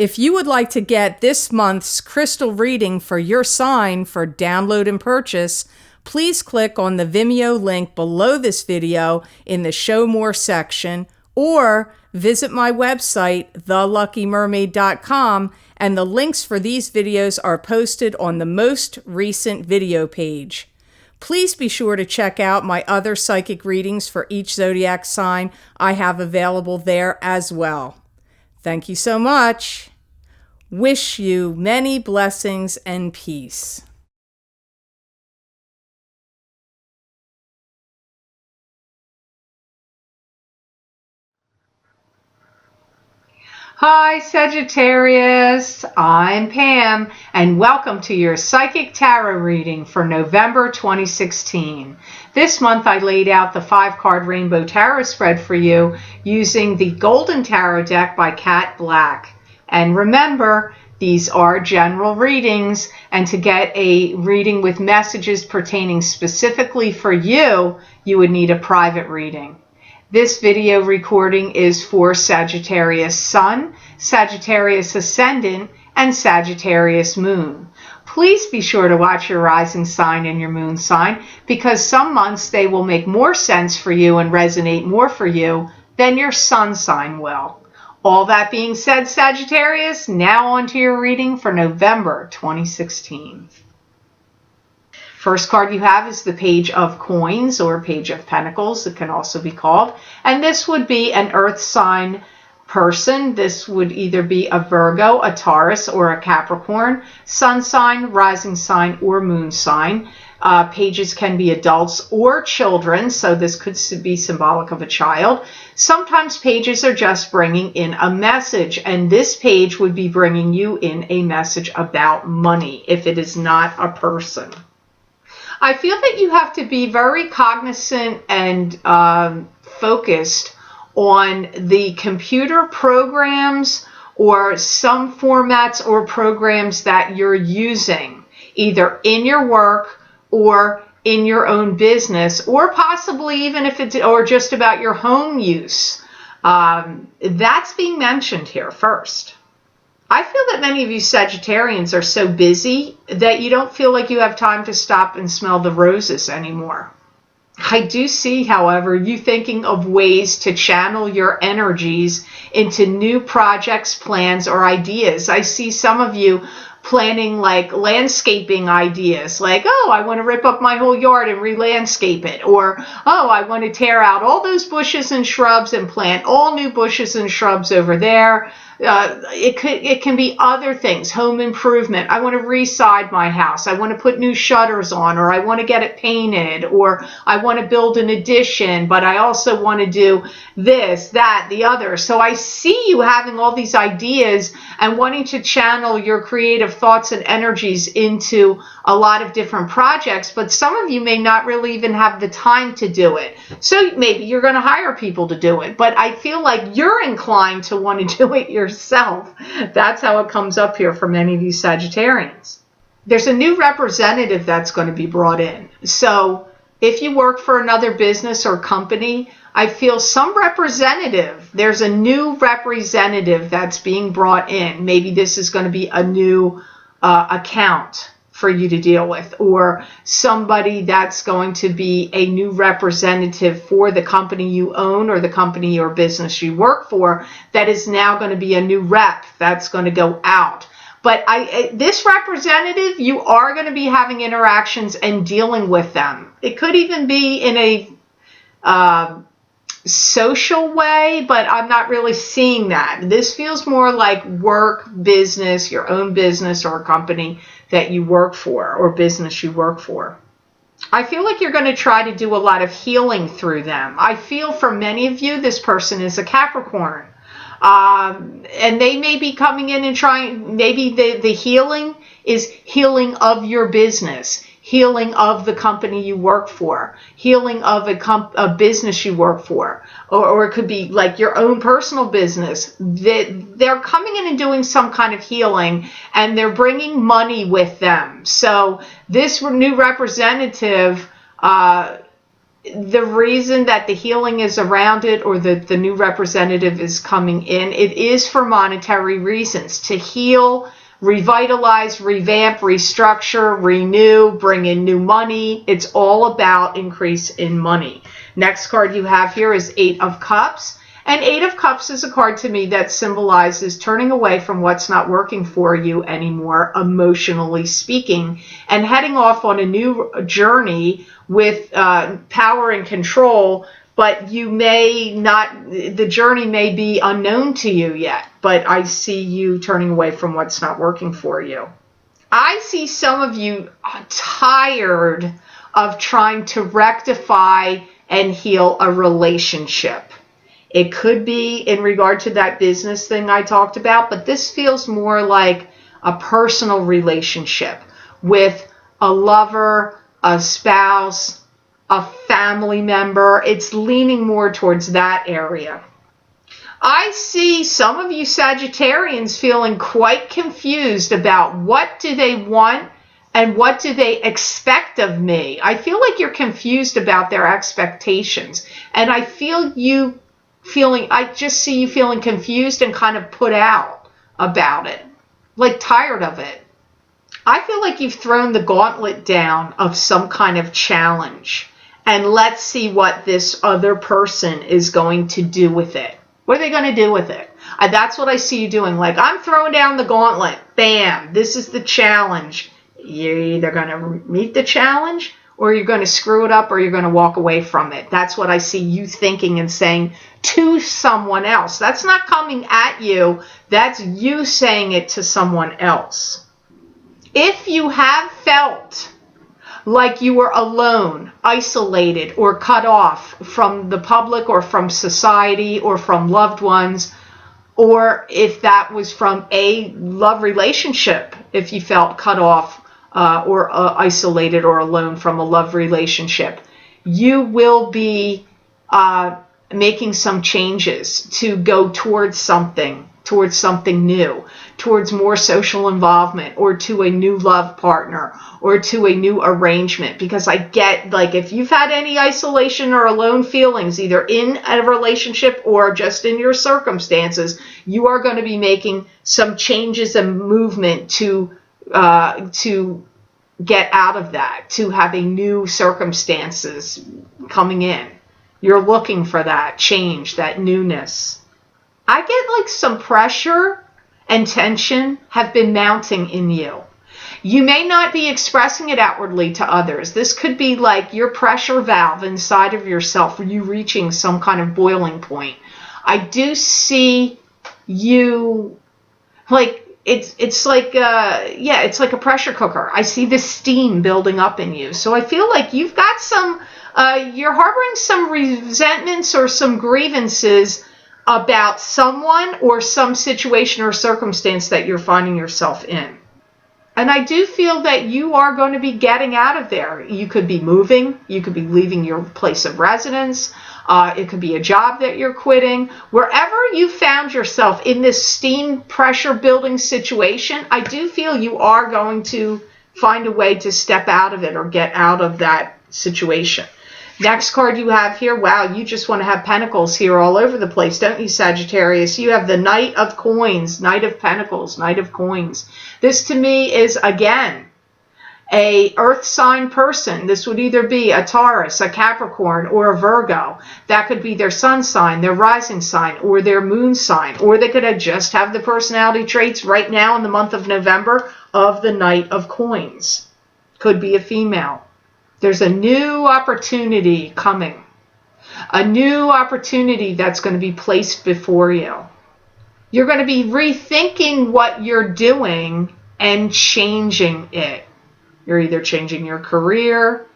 If you would like to get this month's crystal reading for your sign for download and purchase, please click on the Vimeo link below this video in the Show More section, or visit my website, theluckymermaid.com, and the links for these videos are posted on the most recent video page. Please be sure to check out my other psychic readings for each zodiac sign I have available there as well. Thank you so much. Wish you many blessings and peace. Hi Sagittarius, I'm Pam, and welcome to your Psychic Tarot reading for November 2016. This month I laid out the 5-card Rainbow Tarot spread for you using the Golden Tarot deck by Kat Black. And remember, these are general readings, and to get a reading with messages pertaining specifically for you, you would need a private reading. This video recording is for Sagittarius Sun, Sagittarius Ascendant, and Sagittarius Moon. Please be sure to watch your rising sign and your moon sign, because some months they will make more sense for you and resonate more for you than your sun sign will. All that being said, Sagittarius, now on to your reading for November 2016. First card you have is the Page of Coins, or Page of Pentacles, it can also be called. And this would be an earth sign person. This would either be a Virgo, a Taurus, or a Capricorn, sun sign, rising sign, or moon sign. Pages can be adults or children, so this could be symbolic of a child. Sometimes pages are just bringing in a message, and this page would be bringing you in a message about money if it is not a person. I feel that you have to be very cognizant and focused on the computer programs or some formats or programs that you're using, either in your work or in your own business, or possibly even if it's or just about your home use. That's being mentioned here first. I feel that many of you Sagittarians are so busy that you don't feel like you have time to stop and smell the roses anymore. I do see, however, you thinking of ways to channel your energies into new projects, plans, or ideas. I see some of you planning like landscaping ideas, like, oh, I want to rip up my whole yard and re-landscape it, or, oh, I want to tear out all those bushes and shrubs and plant all new bushes and shrubs over there. It can be other things, home improvement. I want to re-side my house. I want to put new shutters on, or I want to get it painted, or I want to build an addition, but I also want to do this, that, the other. So I see you having all these ideas and wanting to channel your creative thoughts and energies into a lot of different projects, but some of you may not really even have the time to do it. So maybe you're going to hire people to do it, but I feel like you're inclined to want to do it yourself. That's how it comes up here for many of you Sagittarians. There's a new representative that's going to be brought in. So if you work for another business or company, I feel some representative, there's a new representative that's being brought in. Maybe this is going to be a new account for you to deal with, or somebody that's going to be a new representative for the company you own or the company or business you work for, that is now going to be a new rep that's going to go out. But this representative, you are going to be having interactions and dealing with them. It could even be in a social way, but I'm not really seeing that. This feels more like work, business, your own business or a company that you work for or business you work for. I feel like you're going to try to do a lot of healing through them. I feel for many of you, this person is a Capricorn. And they may be coming in and trying, maybe the healing is healing of your business, healing of the company you work for, healing of a business you work for, or it could be like your own personal business. They're coming in and doing some kind of healing, and they're bringing money with them. So this new representative the reason that the healing is around it, or that the new representative is coming in, it is for monetary reasons, to heal, revitalize, revamp, restructure, renew, bring in new money. It's all about increase in money. Next card you have here is Eight of Cups. And Eight of Cups is a card to me that symbolizes turning away from what's not working for you anymore, emotionally speaking, and heading off on a new journey with power and control. But you may not, the journey may be unknown to you yet, but I see you turning away from what's not working for you. I see some of you tired of trying to rectify and heal a relationship. It could be in regard to that business thing I talked about, but this feels more like a personal relationship with a lover, a spouse, a family member. It's leaning more towards that area. I see some of you Sagittarians feeling quite confused about what do they want and what do they expect of me. I feel like you're confused about their expectations, and I just see you feeling confused and kind of put out about it, like tired of it. I feel like you've thrown the gauntlet down of some kind of challenge, and let's see what this other person is going to do with it. What are they going to do with it? That's what I see you doing. Like, I'm throwing down the gauntlet. Bam, this is the challenge. You're either going to meet the challenge, or you're going to screw it up, or you're going to walk away from it. That's what I see you thinking and saying to someone else. That's not coming at you. That's you saying it to someone else. If you have felt like you were alone, isolated, or cut off from the public or from society or from loved ones, or if that was from a love relationship, if you felt cut off or isolated or alone from a love relationship, you will be making some changes to go towards something new, towards more social involvement, or to a new love partner, or to a new arrangement. Because I get, like, if you've had any isolation or alone feelings, either in a relationship or just in your circumstances, you are going to be making some changes and movement to get out of that, to having new circumstances coming in. You're looking for that change, that newness. I get like some pressure and tension have been mounting in you. You may not be expressing it outwardly to others. This could be like your pressure valve inside of yourself, you reaching some kind of boiling point. I do see you like it's like a pressure cooker. I see the steam building up in you. So I feel like you've got some you're harboring some resentments or some grievances about someone or some situation or circumstance that you're finding yourself in. And I do feel that you are going to be getting out of there. You could be moving. You could be leaving your place of residence. It could be a job that you're quitting. Wherever you found yourself in this steam pressure building situation, I do feel you are going to find a way to step out of it or get out of that situation. Next card you have here, wow, you just want to have pentacles here all over the place, don't you, Sagittarius? You have the Knight of Coins, Knight of Pentacles, Knight of Coins. This to me is, again, a earth sign person. This would either be a Taurus, a Capricorn, or a Virgo. That could be their sun sign, their rising sign, or their moon sign. Or they could just have the personality traits right now in the month of November of the Knight of Coins. Could be a female. There's a new opportunity coming. A new opportunity that's going to be placed before you. You're going to be rethinking what you're doing and changing it. You're either changing your career,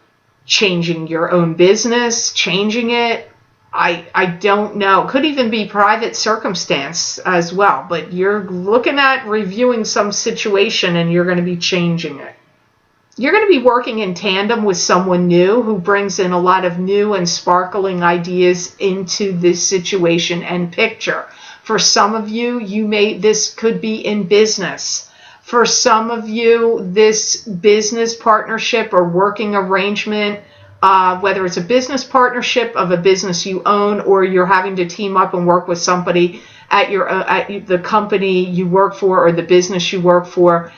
changing your own business, changing it. I don't know. Could even be private circumstance as well. But you're looking at reviewing some situation and you're going to be changing it. You're going to be working in tandem with someone new who brings in a lot of new and sparkling ideas into this situation and picture. For some of you, this could be in business. For some of you, this business partnership or working arrangement whether it's a business partnership of a business you own, or you're having to team up and work with somebody at the company you work for or the business you work for.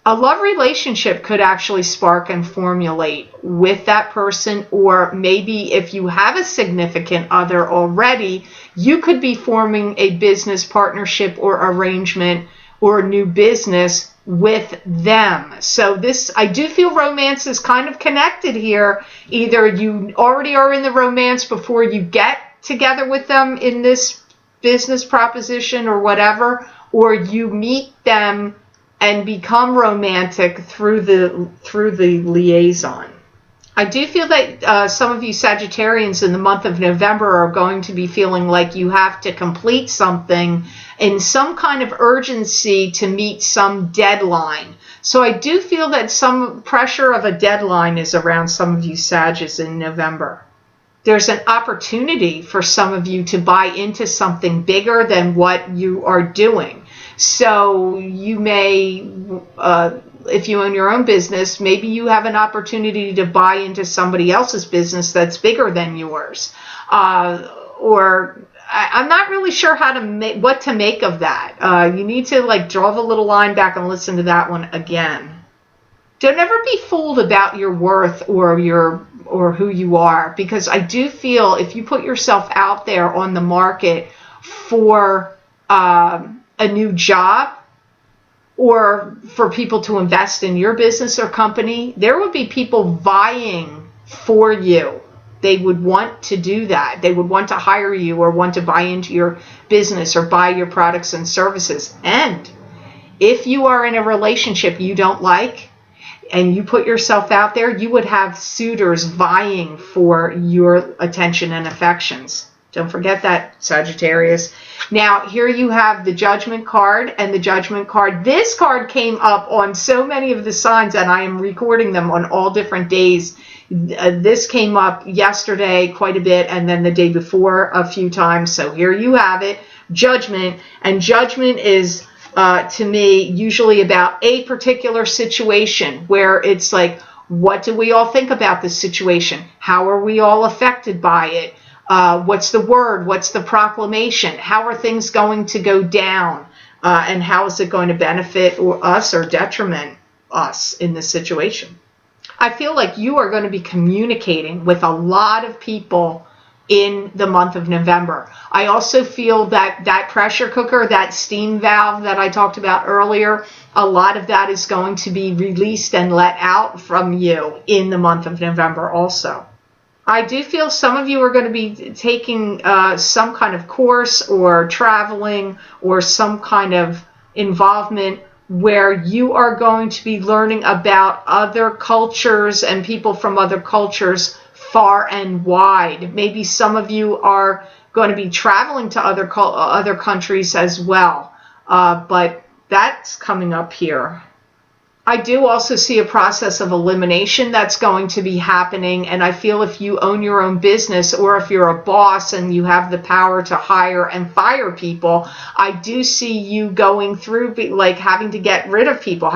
A love relationship could actually spark and formulate with that person, or maybe if you have a significant other already, you could be forming a business partnership or arrangement or a new business with them. So this, I do feel romance is kind of connected here. Either you already are in the romance before you get together with them in this business proposition or whatever, or you meet them and become romantic through the liaison. I do feel that some of you Sagittarians in the month of November are going to be feeling like you have to complete something in some kind of urgency to meet some deadline. So I do feel that some pressure of a deadline is around some of you Sagittarius in November. There's an opportunity for some of you to buy into something bigger than what you are doing. So you may, if you own your own business, maybe you have an opportunity to buy into somebody else's business that's bigger than yours. Or I'm not really sure what to make of that. You need to draw the little line back and listen to that one again. Don't ever be fooled about your worth or who you are, because I do feel if you put yourself out there on the market for a new job, or for people to invest in your business or company, there would be people vying for you. They would want to do that. They would want to hire you or want to buy into your business or buy your products and services. And if you are in a relationship you don't like and you put yourself out there, you would have suitors vying for your attention and affections. Don't forget that, Sagittarius. Now, here you have the Judgment card, and the Judgment card. This card came up on so many of the signs, and I am recording them on all different days. This came up yesterday quite a bit, and then the day before a few times. So here you have it, Judgment. And Judgment is, to me, usually about a particular situation where it's like, what do we all think about this situation? How are we all affected by it? What's the word? What's the proclamation? How are things going to go down? And how is it going to benefit us or detriment us in this situation? I feel like you are going to be communicating with a lot of people in the month of November. I also feel that pressure cooker, that steam valve that I talked about earlier, a lot of that is going to be released and let out from you in the month of November also. I do feel some of you are going to be taking some kind of course or traveling or some kind of involvement where you are going to be learning about other cultures and people from other cultures far and wide. Maybe some of you are going to be traveling to other countries as well, but that's coming up here. I do also see a process of elimination that's going to be happening, and I feel if you own your own business or if you're a boss and you have the power to hire and fire people, I do see you going through having to get rid of people,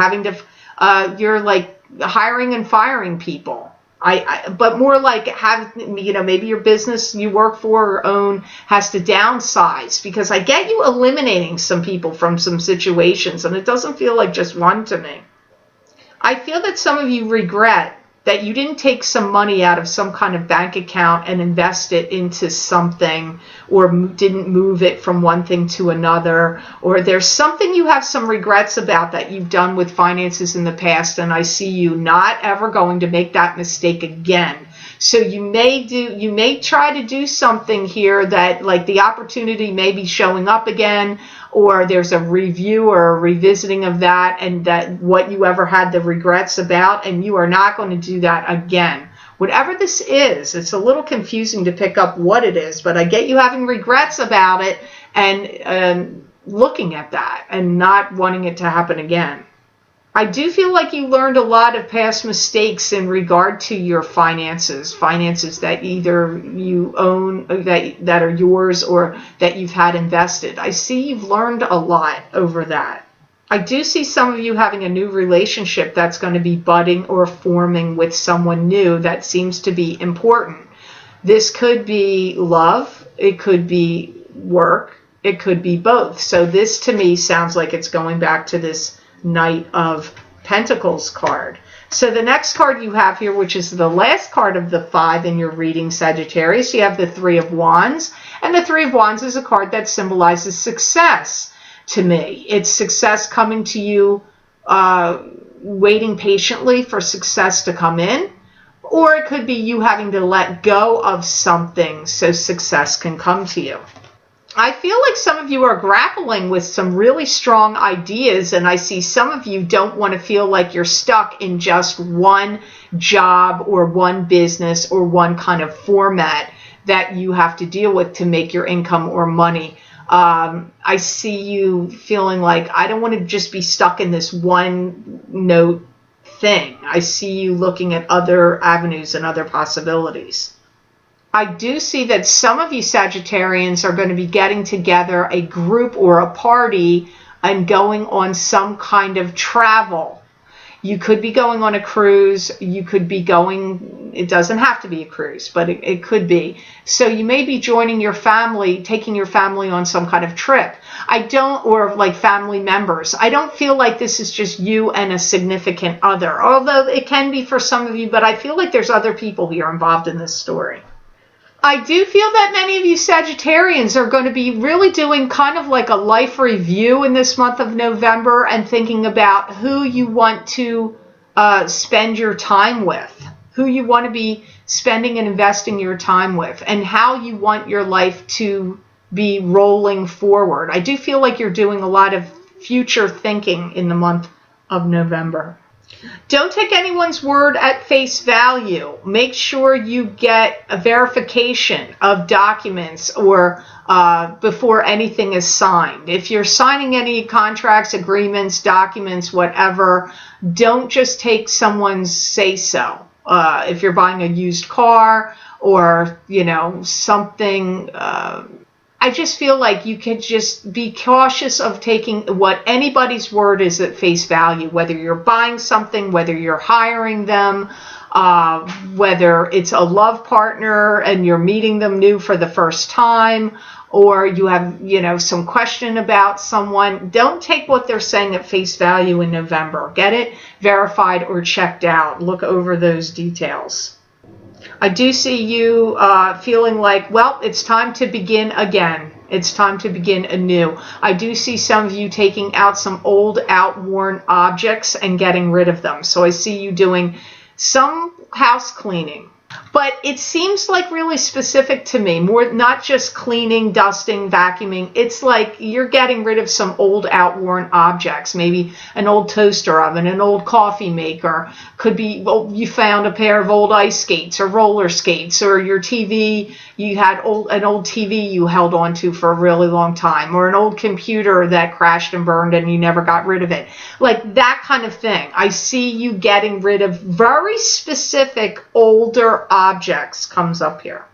you're hiring and firing people. But more like maybe your business you work for or own has to downsize, because I get you eliminating some people from some situations, and it doesn't feel like just one to me. I feel that some of you regret that you didn't take some money out of some kind of bank account and invest it into something, or didn't move it from one thing to another, or there's something you have some regrets about that you've done with finances in the past, and I see you not ever going to make that mistake again. So you may try to do something here that the opportunity may be showing up again, or there's a review or a revisiting of that, and that what you ever had the regrets about, and you are not going to do that again. Whatever this is, it's a little confusing to pick up what it is, but I get you having regrets about it and looking at that and not wanting it to happen again. I do feel like you learned a lot of past mistakes in regard to your finances that either you own, that are yours, or that you've had invested. I see you've learned a lot over that. I do see some of you having a new relationship that's going to be budding or forming with someone new that seems to be important. This could be love, it could be work, it could be both. So this to me sounds like it's going back to this Knight of Pentacles card. So the next card you have here, which is the last card of the 5 in your reading, Sagittarius, you have the 3 of Wands. And the 3 of Wands is a card that symbolizes success to me. It's success coming to you, waiting patiently for success to come in. Or it could be you having to let go of something so success can come to you. I feel like some of you are grappling with some really strong ideas, and I see some of you don't want to feel like you're stuck in just one job or one business or one kind of format that you have to deal with to make your income or money. I see you feeling like, I don't want to just be stuck in this one note thing. I see you looking at other avenues and other possibilities. I do see that some of you Sagittarians are going to be getting together a group or a party and going on some kind of travel. You could be going on a cruise. You could be going, it doesn't have to be a cruise, but it could be. So you may be joining your family, taking your family on some kind of trip. Or like family members. I don't feel like this is just you and a significant other, although it can be for some of you, but I feel like there's other people here involved in this story. I do feel that many of you Sagittarians are going to be really doing kind of like a life review in this month of November and thinking about who you want to spend your time with, who you want to be spending and investing your time with, and how you want your life to be rolling forward. I do feel like you're doing a lot of future thinking in the month of November. Don't take anyone's word at face value. Make sure you get a verification of documents or before anything is signed. If you're signing any contracts, agreements, documents, whatever, don't just take someone's say-so. If you're buying a used car or, something, I just feel like you could just be cautious of taking what anybody's word is at face value, whether you're buying something, whether you're hiring them, whether it's a love partner and you're meeting them new for the first time, or you have, some question about someone. Don't take what they're saying at face value in November. Get it verified or checked out. Look over those details. I do see you feeling like, well, it's time to begin again. It's time to begin anew. I do see some of you taking out some old, outworn objects and getting rid of them. So I see you doing some house cleaning. But it seems like really specific to me, more not just cleaning, dusting, vacuuming. It's like you're getting rid of some old outworn objects, maybe an old toaster oven, an old coffee maker. Could be, well, you found a pair of old ice skates or roller skates, or your TV, you had an old TV you held on to for a really long time, or an old computer that crashed and burned and you never got rid of it. Like that kind of thing. I see you getting rid of very specific older objects comes up here.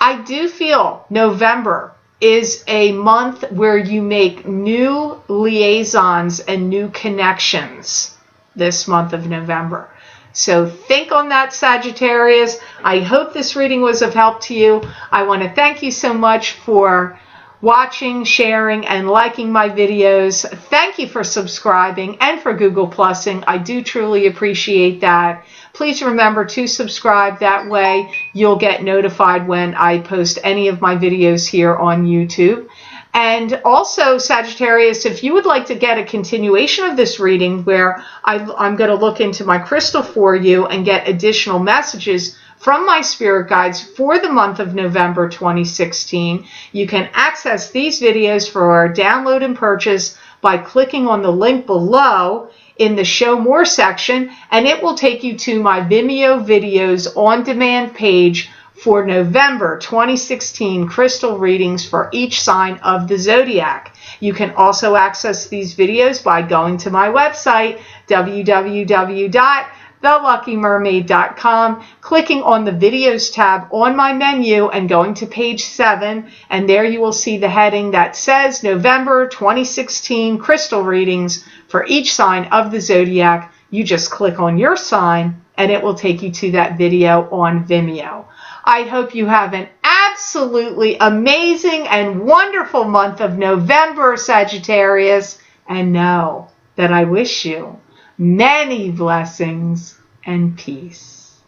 I do feel November is a month where you make new liaisons and new connections this month of November. So think on that, Sagittarius. I hope this reading was of help to you. I want to thank you so much for watching, sharing, and liking my videos. Thank you for subscribing and for Google Plusing. I do truly appreciate that. Please remember to subscribe. That way you'll get notified when I post any of my videos here on YouTube. And also, Sagittarius, if you would like to get a continuation of this reading where I'm going to look into my crystal for you and get additional messages from my spirit guides for the month of November 2016, you can access these videos for download and purchase by clicking on the link below in the Show More section, and it will take you to my Vimeo videos on demand page for November 2016 crystal readings for each sign of the zodiac. You can also access these videos by going to my website, www.pamelageorgel.com. theluckymermaid.com, clicking on the videos tab on my menu and going to page 7, and there you will see the heading that says November 2016 crystal readings for each sign of the zodiac. You just click on your sign and it will take you to that video on Vimeo. I hope you have an absolutely amazing and wonderful month of November, Sagittarius, and know that I wish you many blessings and peace.